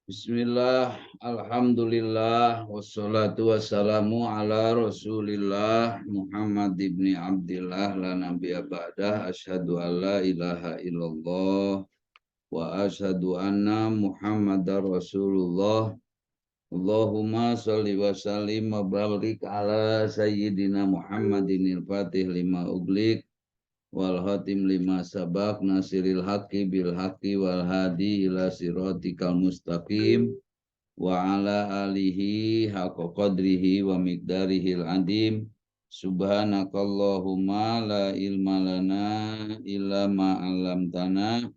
Bismillah, alhamdulillah, wassalatu wassalamu ala rasulillah Muhammad ibni Abdillah la nabiyya ba'dah, asyhadu an la ilaha illallah wa asyhadu anna Muhammadar Rasulullah. Allahumma sholli wa sallim wa barik ala sayyidina Muhammadinil Fatih lima uglik wal hatim lima sabak nasiril haqqi bil haqqi wal hadi ila siratikal mustaqim wa ala alihi haqqa qadrihi wa miqdarihil adim. Subhanakallahumma la ilma lana illa ma 'allamtana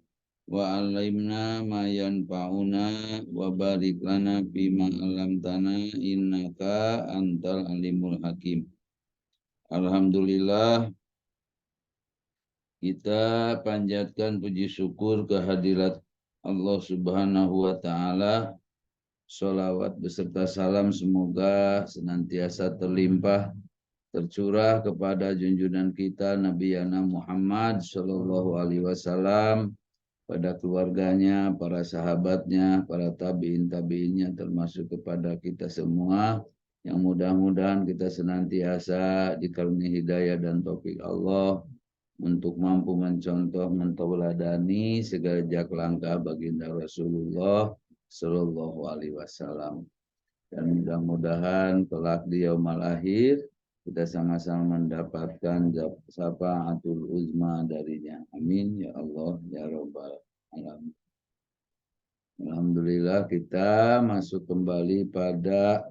wa 'allimna ma yanfa'una wa barik lana bima 'allamtana innaka antal alimul hakim. Alhamdulillah, kita panjatkan puji syukur kehadirat Allah Subhanahu wa taala. Sholawat beserta salam semoga senantiasa terlimpah tercurah kepada junjungan kita Nabi Yana Muhammad Shallallahu Alaihi Wasallam, pada keluarganya, para sahabatnya, para tabiin-tabiinnya, termasuk kepada kita semua, yang mudah-mudahan kita senantiasa dikaruniai hidayah dan taufik Allah untuk mampu mencontoh, mentauladani segala jak langkah baginda Rasulullah Sallallahu Alaihi Wasallam. Dan mudah-mudahan kelak di yaumul akhir kita sama-sama mendapatkan syafaatul uzma darinya. Amin ya Allah ya Rabbal alamin. Alhamdulillah, kita masuk kembali pada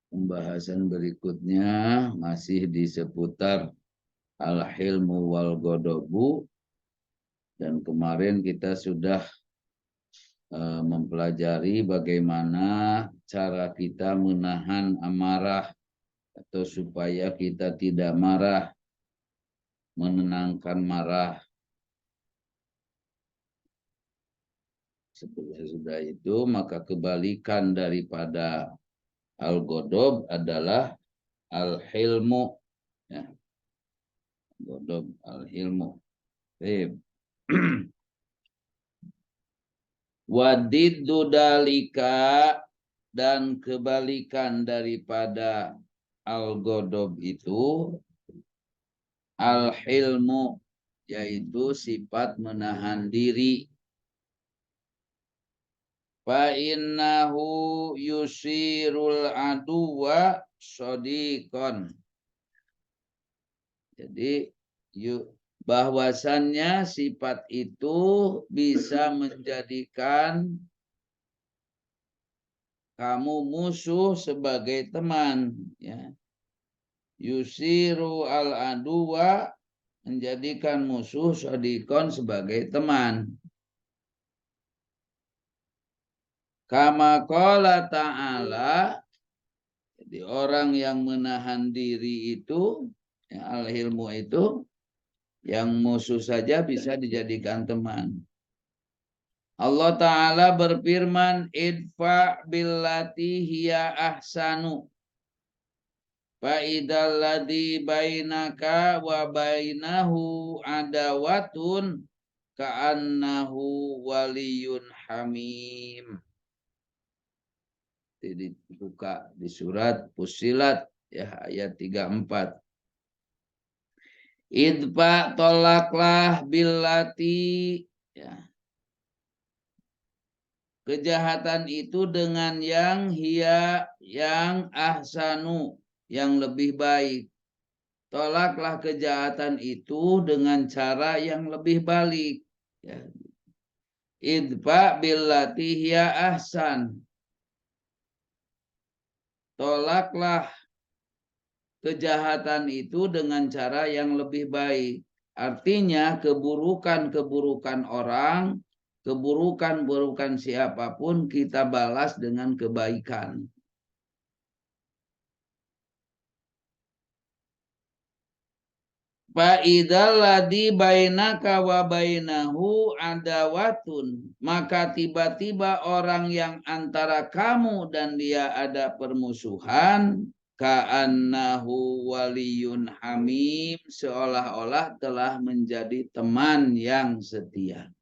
pembahasan berikutnya, masih di seputar al-hilmu wal godobu. Dan kemarin kita sudah mempelajari bagaimana cara kita menahan amarah atau supaya kita tidak marah, menenangkan marah. Sesudah itu maka kebalikan daripada al-godob adalah al-hilmu. Ya. Godob al-hilmu. Wadiddu dalika, dan kebalikan daripada al-godob itu al-hilmu, yaitu sifat menahan diri. Fa innahu yusirul aduwa shodikon. Jadi bahwasannya sifat itu bisa menjadikan kamu musuh sebagai teman, ya. Yusiru al-aduwa, menjadikan musuh, shodikon sebagai teman. Kama qala ta'ala, jadi orang yang menahan diri itu, ya, al-hilmu itu, yang musuh saja bisa dijadikan teman. Allah Ta'ala berfirman, idfa billati hiya ahsanu fa'idal ladzi bainaka wa bainahu adawatun ka'annahu waliyun hamim. Jadi dibuka di surat Fussilat, ya, ayat 34. Idfa, tolaklah, billati, ya, kejahatan itu dengan yang hiya, yang ahsanu, yang lebih baik. Tolaklah kejahatan itu dengan cara yang lebih baik. Ya. Idfa billati hiya ahsan. Tolaklah kejahatan itu dengan cara yang lebih baik. Artinya keburukan-keburukan orang, keburukan-keburukan siapapun kita balas dengan kebaikan. Fa'idal ladzi bainaka wa bainahu adawatun, maka tiba-tiba orang yang antara kamu dan dia ada permusuhan, ka'annahu waliyun hamim, seolah-olah telah menjadi teman yang setia.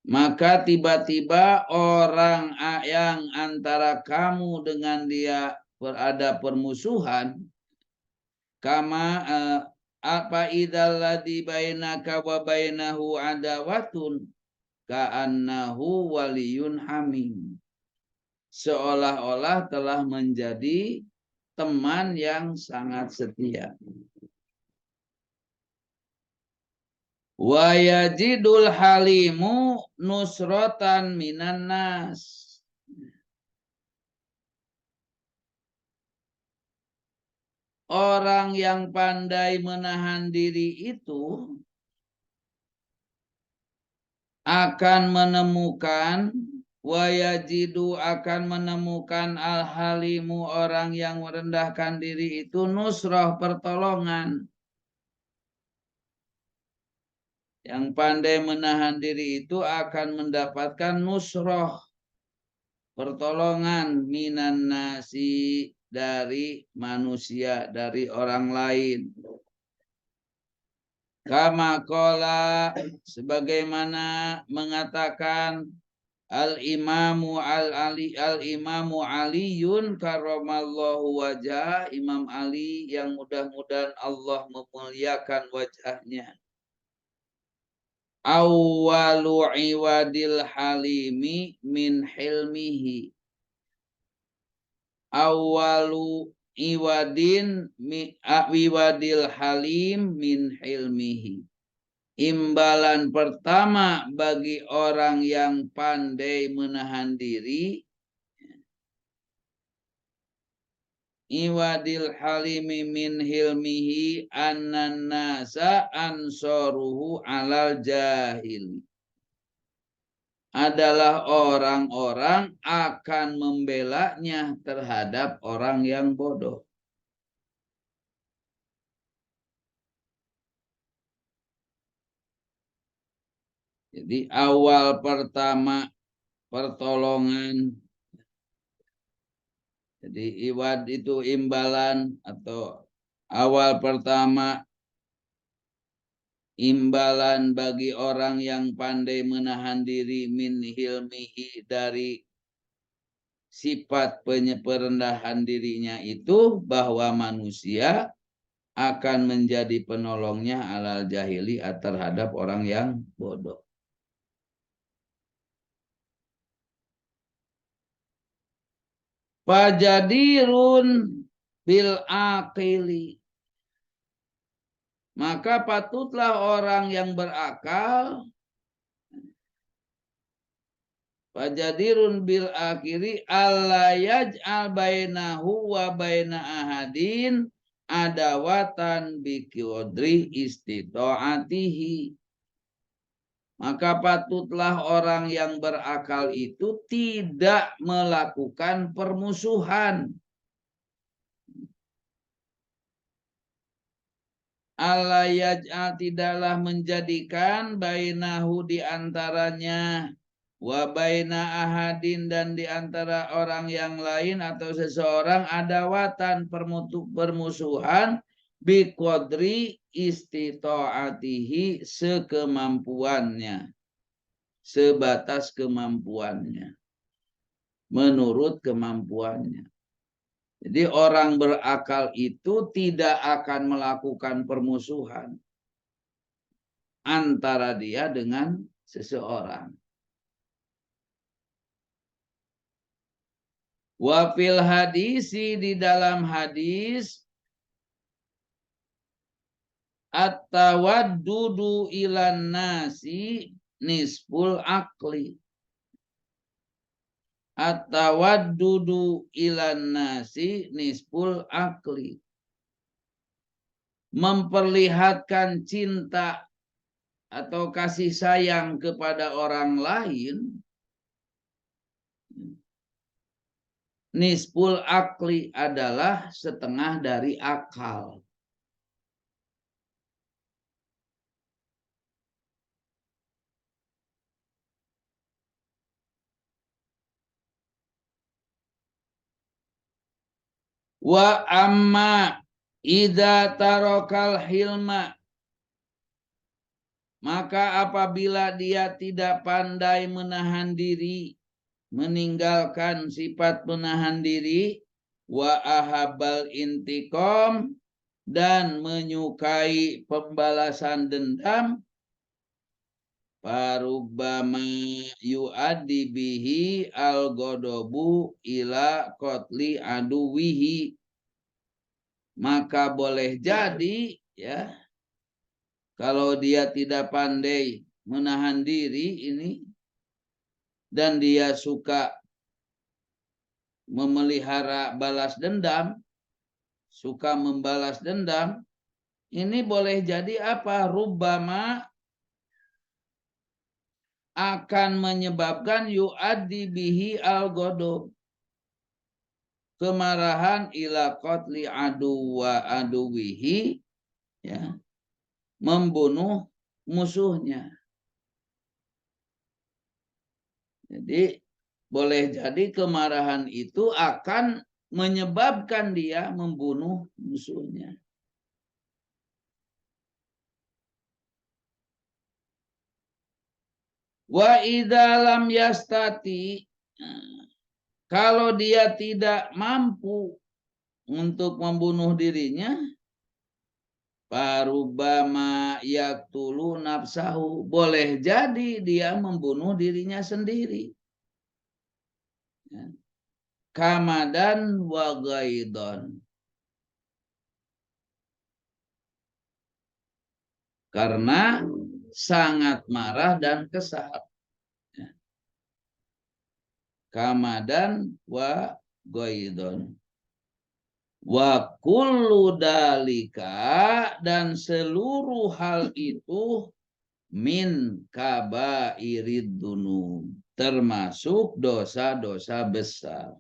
Maka tiba-tiba orang yang antara kamu dengan dia berada permusuhan, kama apa idzal ladzi bainaka wa bainahu adawatun ka'annahu waliyun hamim. Seolah-olah telah menjadi teman yang sangat setia. Wa yajidul halimu nusrotan minan nas. Orang yang pandai menahan diri itu akan menemukan, wa yajidu akan menemukan al-halimu orang yang merendahkan diri itu nusroh pertolongan. Yang pandai menahan diri itu akan mendapatkan nusroh pertolongan minan nasi dari manusia, dari orang lain. Kama qala sebagaimana mengatakan al-imamu al-imamu Aliyun karramallahu wajah, Imam Ali yang mudah-mudahan Allah memuliakan wajahnya. Awwalu iwadil halimi min hilmihi. Awwalu iwadil halim min hilmihi. Imbalan pertama bagi orang yang pandai menahan diri, iwadil halimi min hilmihi annan nasa ansoruhu alal jahil. Adalah orang-orang akan membelanya terhadap orang yang bodoh. Jadi awal pertama pertolongan. Jadi iwad itu imbalan atau awal pertama imbalan bagi orang yang pandai menahan diri min hilmihi dari sifat perendahan dirinya itu bahwa manusia akan menjadi penolongnya alal jahili terhadap orang yang bodoh. Fajadirun bil aqili. Maka patutlah orang yang berakal, fajadirun bil akhiri alla yaj'al bainahu wa baina ahadin adawatan bi qadri istita'atihi. Maka patutlah orang yang berakal itu tidak melakukan permusuhan. Allah yaj'al tidaklah menjadikan bainahu di antaranya wa baina ahadin dan di antara orang yang lain atau seseorang adawatan permusuhan bi qadri istita'atihi sekemampuannya, sebatas kemampuannya, menurut kemampuannya. Jadi orang berakal itu tidak akan melakukan permusuhan antara dia dengan seseorang. Wa fil hadisi di dalam hadis at-tawaddudu ilan nasi nisful akli. At-tawaddudu ilan nasi nisful akli. Memperlihatkan cinta atau kasih sayang kepada orang lain, nisful akli adalah setengah dari akal. Wa amma idza tarakal hilma, Maka apabila dia tidak pandai menahan diri, meninggalkan sifat menahan diri, wa ahabal intiqam, dan menyukai pembalasan dendam, parubbama yu'addi bihi al-godobu ila qatli aduwihi. Maka boleh jadi ya, kalau dia tidak pandai menahan diri ini dan dia suka memelihara balas dendam, suka membalas dendam, ini boleh jadi apa? Rubbama akan menyebabkan yu'addi bihi al-ghadab, kemarahan ila qatli adu wa aduwihi, ya, membunuh musuhnya. Jadi boleh jadi kemarahan itu akan menyebabkan dia membunuh musuhnya. Wa idza lam yastati, kalau dia tidak mampu untuk membunuh dirinya, parubama yaktulu nafsahu, boleh jadi dia membunuh dirinya sendiri. Kamadan wa gaidon, karena sangat marah dan kesal. Kamadan wa gaidon. Wa kullu dalika, dan seluruh hal itu min kabairid dunub, termasuk dosa-dosa besar.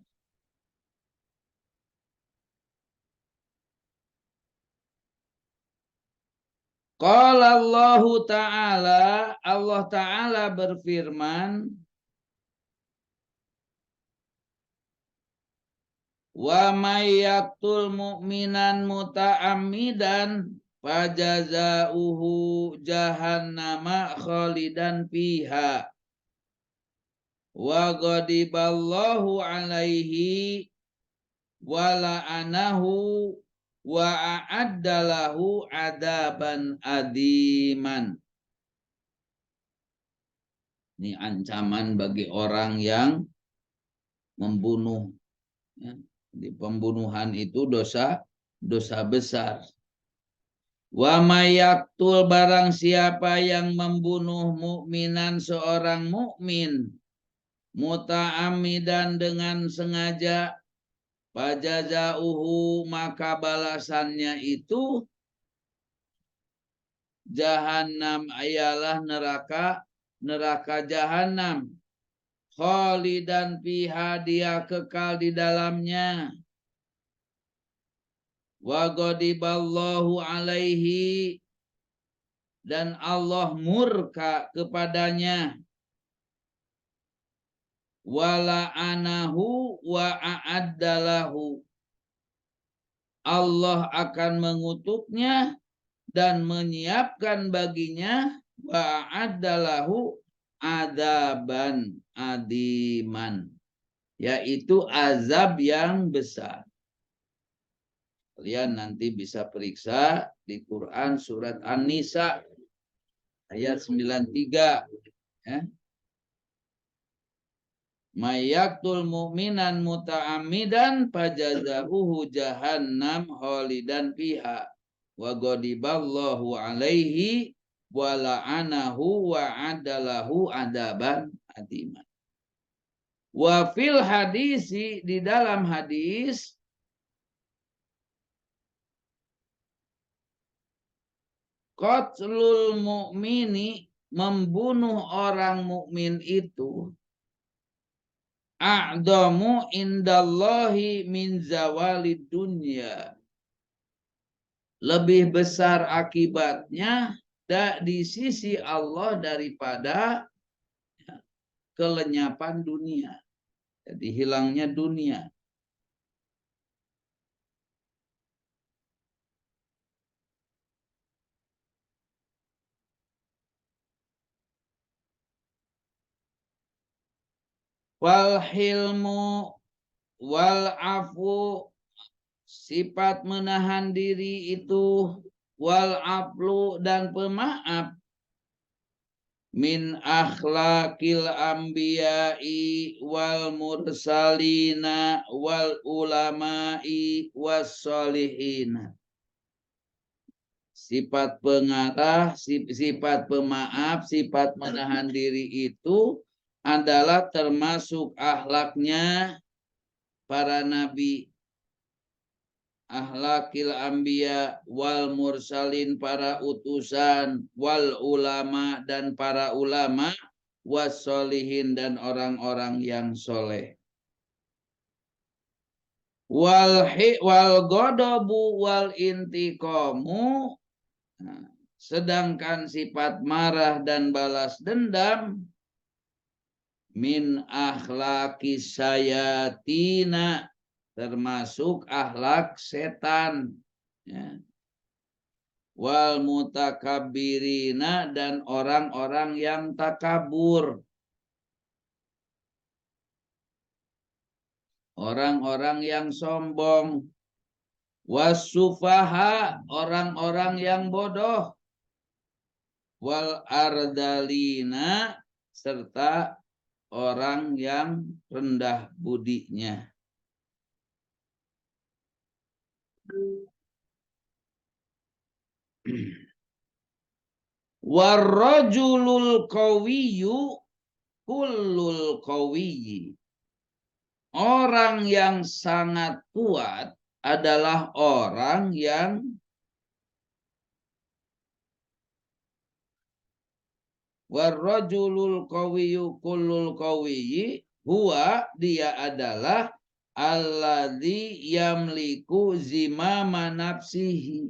Qala Allah Ta'ala, Allah Ta'ala berfirman, wa may yaqtul mu'minan muta'ammidan fajazauhu jahannama khalidan fiha wa ghadiballahu alaihi wa la'anahu wa a'addalahu adaban adiman. Ini ancaman bagi orang yang membunuh. Di pembunuhan itu dosa besar. Wa mayaktul, barang siapa yang membunuh mukminan, seorang mukmin, muta'ammidan, dengan sengaja, fajazauhu, maka balasannya itu jahannam, ayalah neraka jahannam, khalidan fiha, dia kekal di dalamnya, wa ghadiballahu alaihi, dan Allah murka kepadanya, wa la'anahu wa a'addalahu, Allah akan mengutuknya dan menyiapkan baginya, wa a'addalahu adaban adiman, yaitu azab yang besar. Kalian nanti bisa periksa di Quran surat An-Nisa ayat 93, ya. Mayaktul mu'minan muta'amidan fajazahuhu jahannam khalidan fiha wa ghadiballahu alaihi wa la'anahu wa adalahu adaban adiman. Wa fil hadisi, di dalam hadis, qatlul mu'mini, membunuh orang mukmin itu, a'damu indallahi min zawalid dunya, lebih besar akibatnya di sisi Allah daripada kelenyapan dunia, jadi hilangnya dunia. Wal hilmu wal afu, sifat menahan diri itu, wal aflu dan pemaaf, min akhlaqil anbiya'i wal mursalina wal ulama'i was solihina. Sifat pengarah, sifat pemaaf, sifat menahan diri itu adalah termasuk akhlaknya para nabi, akhlakil anbiya wal mursalin, para utusan, wal ulama dan para ulama, wassolihin dan orang-orang yang soleh. Wal godobu wal intiqamu, sedangkan sifat marah dan balas dendam, min akhlaki sayatina, termasuk akhlak setan, ya. Wal mutakabirina dan orang-orang yang takabur, orang-orang yang sombong. Wasufaha, orang-orang yang bodoh. Wal ardalina, serta orang yang rendah budinya. Warrajulul qawiyyu kullul qawiyyi, orang yang sangat kuat adalah orang yang warrajulul qawiyyu kullul qawiyyi, huwa, dia adalah alladzi yamliku zimama nafsihi,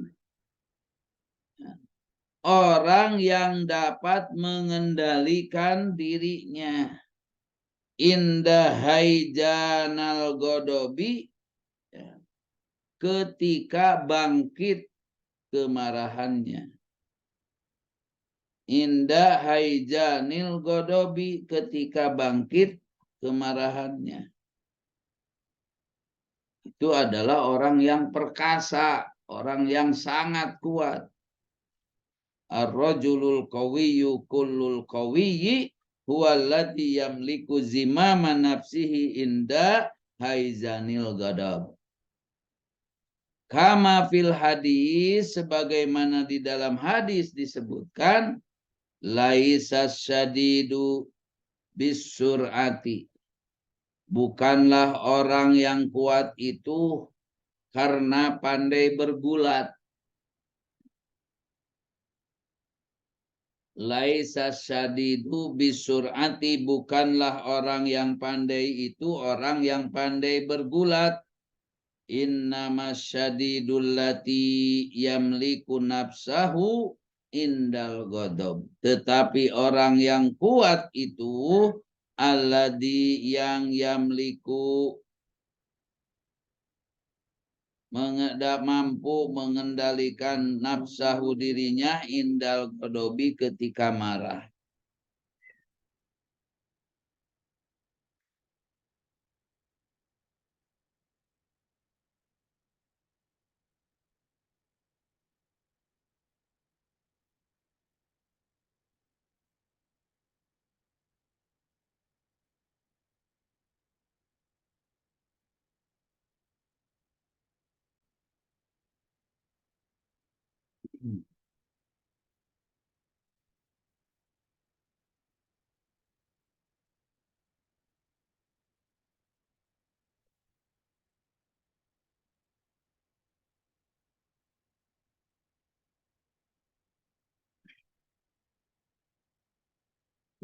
orang yang dapat mengendalikan dirinya. Indah haijanal godobi, ketika bangkit kemarahannya. Indah haijanil godobi, ketika bangkit kemarahannya. Itu adalah orang yang perkasa, orang yang sangat kuat. Ar-rajulul qawiyyu kullul qawiyyi huwa alladhi yamliku zimama nafsihi inda haizanil ghadab. Kama fil hadis, sebagaimana di dalam hadis disebutkan, laisa syadidu bisur'ati, bukanlah orang yang kuat itu karena pandai bergulat. Laisa syadidu bisur'ati, bukanlah orang yang pandai itu orang yang pandai bergulat. Innama syadidul lati yamliku nafsahu indal ghadab, tetapi orang yang kuat itu alladzi yang yamliku, mampu mengendalikan nafsahu, dirinya, indal ghadabi, ketika marah.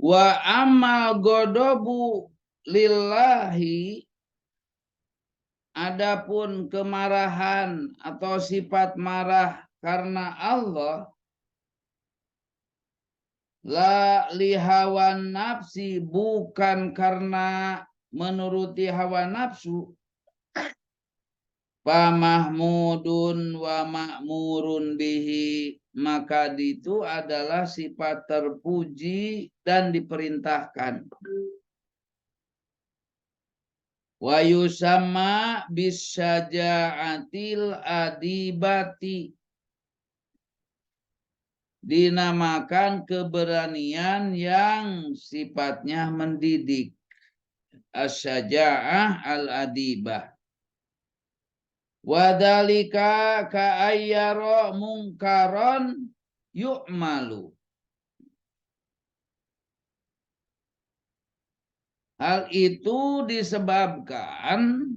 Wa amal godobu lillahi, adapun kemarahan atau sifat marah karena Allah, la lihawan nafsi, bukan karena menuruti hawa nafsu. Pamahmudun wa ma'murun bihi, maka itu adalah sifat terpuji dan diperintahkan. Wa yusamma bisyaja'atil adibati. Dinamakan keberanian yang sifatnya mendidik. Asyaja'ah al-adibah. Wadalika ka'ayyara mungkaron yu'malu. Hal itu disebabkan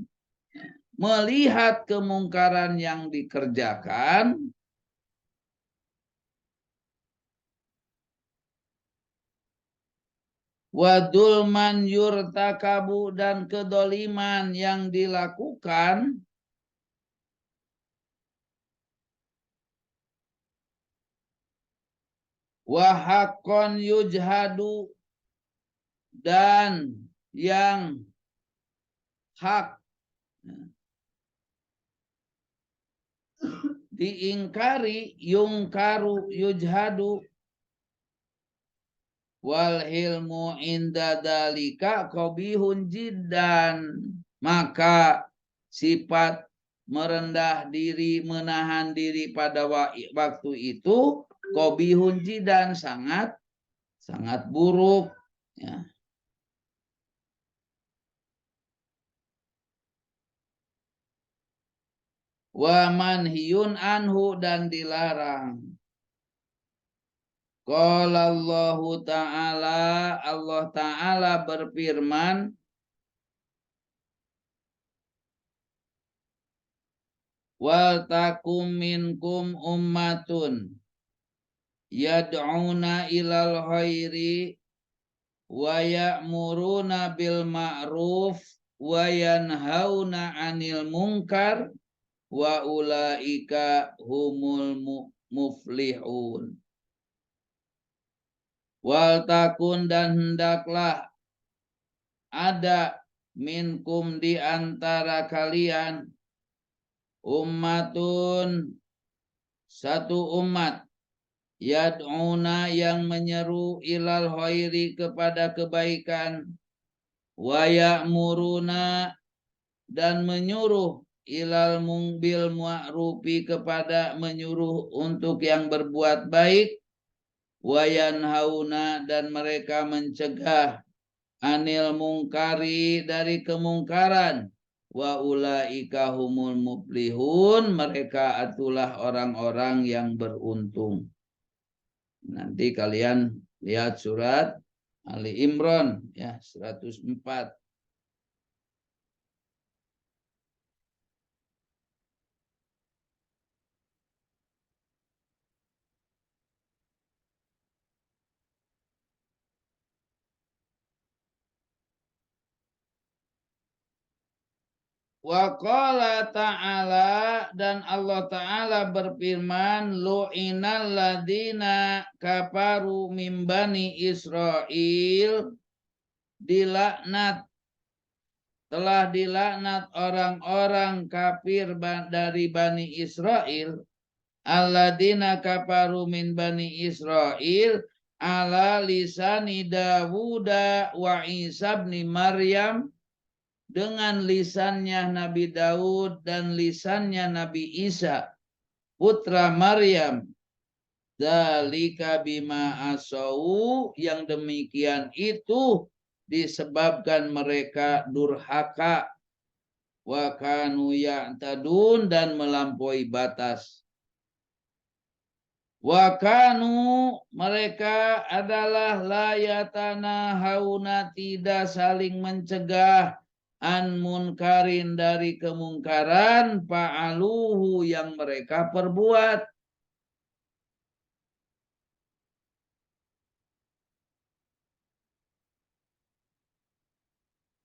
melihat kemungkaran yang dikerjakan, wadulman yurtakabu dan kedoliman yang dilakukan, wahakon yujhadu dan yang hak diingkari, yungkaru yujhadu, wal ilmu inda dalika qabihun jiddan, maka sifat merendah diri, menahan diri pada waktu itu qabihun jiddan, sangat buruk, ya. Wa manhiyun anhu dan dilarang. Qala Allah Ta'ala, Allah Ta'ala berfirman, wal takum minkum ummatun yad'una ilal khairi wa ya'muruna bil ma'ruf wa yanhauna 'anil munkar wa ulaika humul muflihun. Wal takun dan hendaklah ada minkum di antara kalian ummatun, satu umat, yad'una yang menyeru ilal khairi kepada kebaikan, wa ya'muruna dan menyuruh ilal bil ma'rufi kepada menyuruh untuk yang berbuat baik, wa yanhauna dan mereka mencegah anil mungkari dari kemungkaran, wa ulaika humul muflihun, mereka itulah orang-orang yang beruntung. Nanti kalian lihat surat Ali Imran ya 104. Wa qala ta'ala dan Allah Ta'ala berfirman, lu'inal ladina kafaru min bani Israel, telah dilaknat orang-orang kafir dari Bani Israel, alladina kafaru min Bani Israel ala lisani Dawuda wa Isa bin Maryam, dengan lisannya Nabi Daud dan lisannya Nabi Isa putra Maryam. Dzalika bima asau, yang demikian itu disebabkan mereka durhaka, wa kanu ya'tadun dan melampaui batas. Wa kanu mereka adalah layatana hauna tidak saling mencegah, an munkarin dari kemungkaran, fa'aluhu yang mereka perbuat.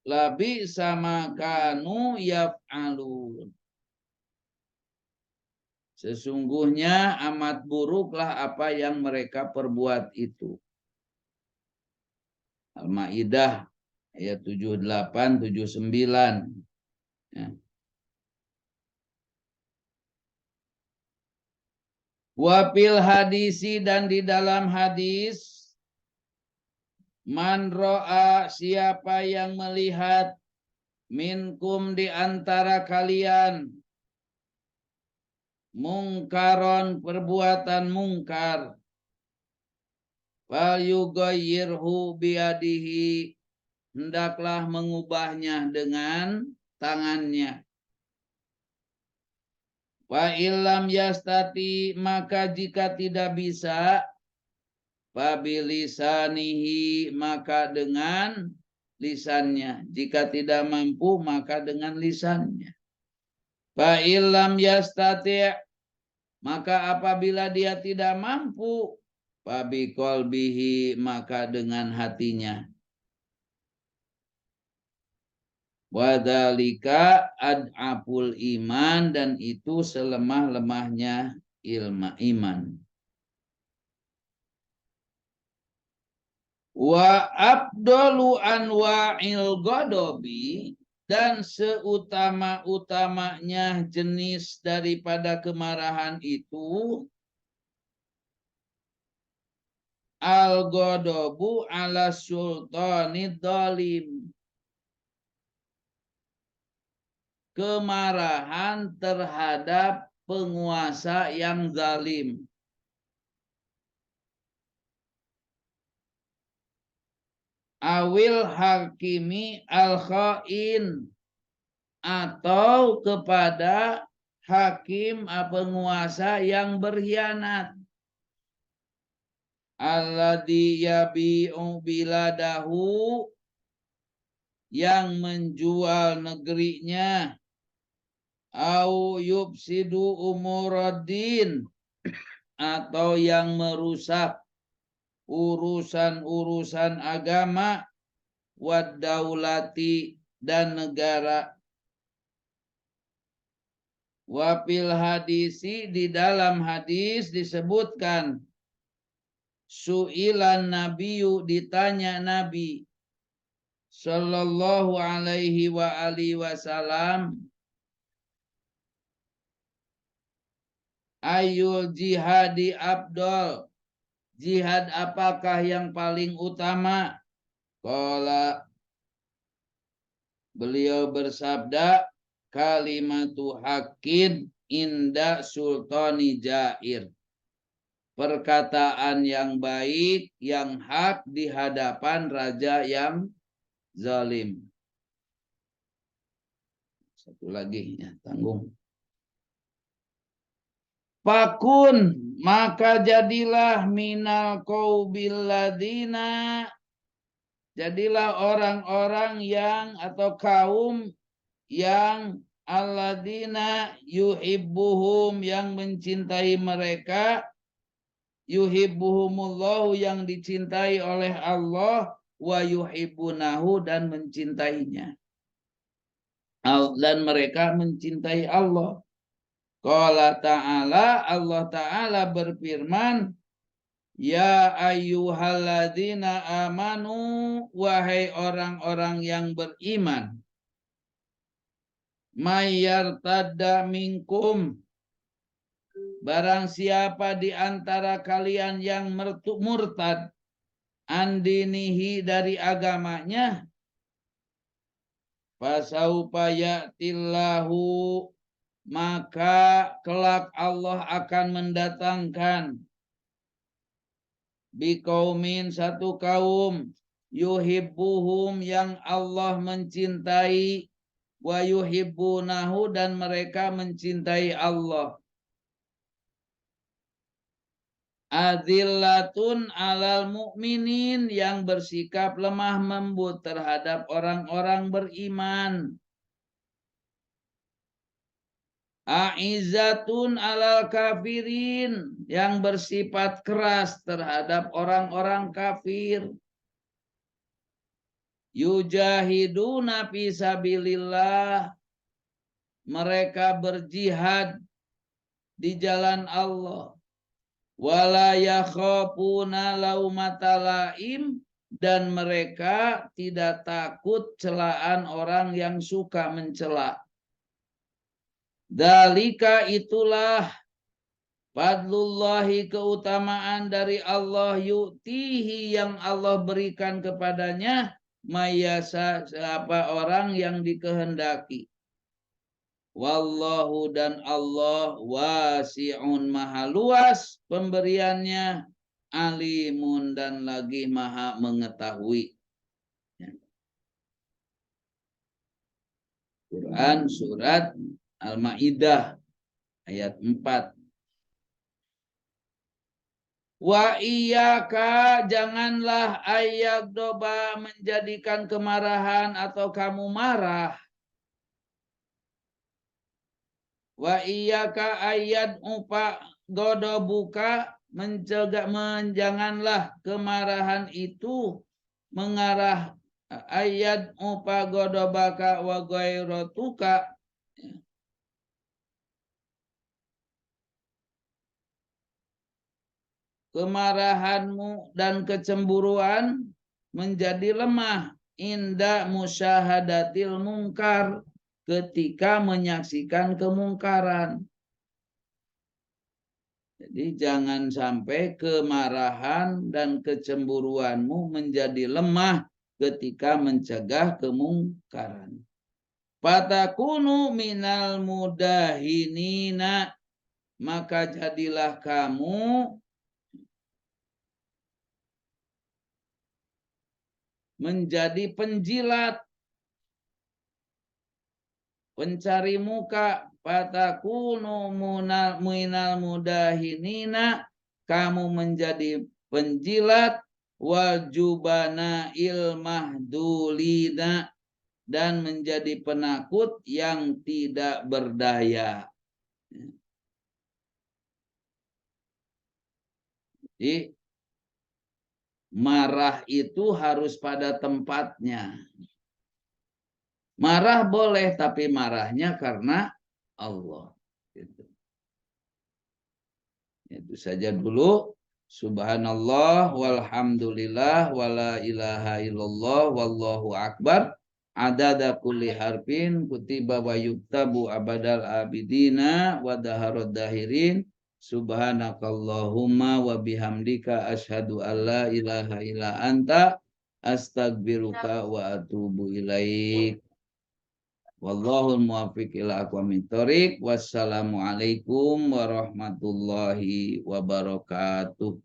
Labi sama kanu yaf'alun, sesungguhnya amat buruklah apa yang mereka perbuat itu. Al-Maidah ayat 78 79. Ya. Wafil hadisi dan di dalam hadis, man ro'a siapa yang melihat minkum di antara kalian mungkaron perbuatan mungkar fal yughayyirhu biadihi hendaklah mengubahnya dengan tangannya. Wa illam yastati maka jika tidak bisa fabilisanihi maka dengan lisannya. Jika tidak mampu maka dengan lisannya. Fa illam yastati maka apabila dia tidak mampu fabiqalbihi maka dengan hatinya. Wadzalika ad'aful iman dan itu selemah-lemahnya iman. Wa abdalu anwa'il ghadabi dan seutama-utamanya jenis daripada kemarahan itu al-ghadabu ala sultanid dhalim. Kemarahan terhadap penguasa yang zalim. Awil hakimi al-khain atau kepada hakim penguasa yang berkhianat. Alladzi yabi'u biladahu yang menjual negerinya au yufsidu umuraddin atau yang merusak urusan-urusan agama wad daulati dan negara. Wafil hadisi di dalam hadis disebutkan su'ilan nabiyyu ditanya Nabi sallallahu alaihi wa alihi wasallam ayul jihadi abdol, jihad apakah yang paling utama? Qala beliau bersabda kalimatu haqqin inda sultani jair. Perkataan yang baik, yang hak di hadapan raja yang zalim. Satu lagi ya, tanggung. Fakun maka jadilah minal qaubil ladina, jadilah orang-orang yang atau kaum yang alladina yuhibbuhum yang mencintai mereka, yuhibbuhumullahu yang dicintai oleh Allah, wa yuhibbunahu dan mencintainya. Dan mereka mencintai Allah. Qala ta'ala, Allah Ta'ala berfirman, ya ayyuhalladzina amanu, wahai orang-orang yang beriman, mayyartadda minkum, barang siapa di antara kalian yang murtad andinihi dari agamanya, fasaufa ya'tillahu maka kelak Allah akan mendatangkan biqaumin satu kaum yuhibbuhum yang Allah mencintai wa yuhibbunahu dan mereka mencintai Allah. Adillatun alal mu'minin yang bersikap lemah lembut terhadap orang-orang beriman. A'izzatun alal kafirin yang bersifat keras terhadap orang-orang kafir. Yujahiduna fisabilillah, mereka berjihad di jalan Allah. Wala yakhafuna laumata laim dan mereka tidak takut celaan orang yang suka mencela. Dalika itulah fadlullahi keutamaan dari Allah yu'tihi yang Allah berikan kepadanya mayasa siapa orang yang dikehendaki. Wallahu dan Allah wasi'un maha luas pemberiannya, alimun dan lagi maha mengetahui. Quran surat Al-Maidah ayat 4. Wa iyyaka janganlah ayat doba menjadikan kemarahan atau kamu marah. Wa iyyaka ayat upa godobuka mencegah janganlah kemarahan itu mengarah ayat upa godobaka wa ghairatuka. Kemarahanmu dan kecemburuan menjadi lemah inda musyahadatil mungkar ketika menyaksikan kemungkaran. Jadi jangan sampai kemarahan dan kecemburuanmu menjadi lemah ketika mencegah kemungkaran. Fatakunu minal mudahinina, maka jadilah kamu menjadi penjilat, pencari muka. Fatakunu minal mudahinina, kamu menjadi penjilat, wajubana ilmahdulina, dan menjadi penakut yang tidak berdaya. Jadi marah itu harus pada tempatnya. Marah boleh, tapi marahnya karena Allah. Itu saja dulu. Subhanallah walhamdulillah wala ilaha illallah wallahu akbar. Adada kulli harfin kutiba wa yuktabu abadal abidina wa daharud dahirin. Subhanakallahumma wa bihamdika asyhadu an la ilaha illa anta astagfiruka wa atubu ilaik. Wallahul muwaffiq ila aqwamit thoriq. Wassalamualaikum warahmatullahi wabarakatuh.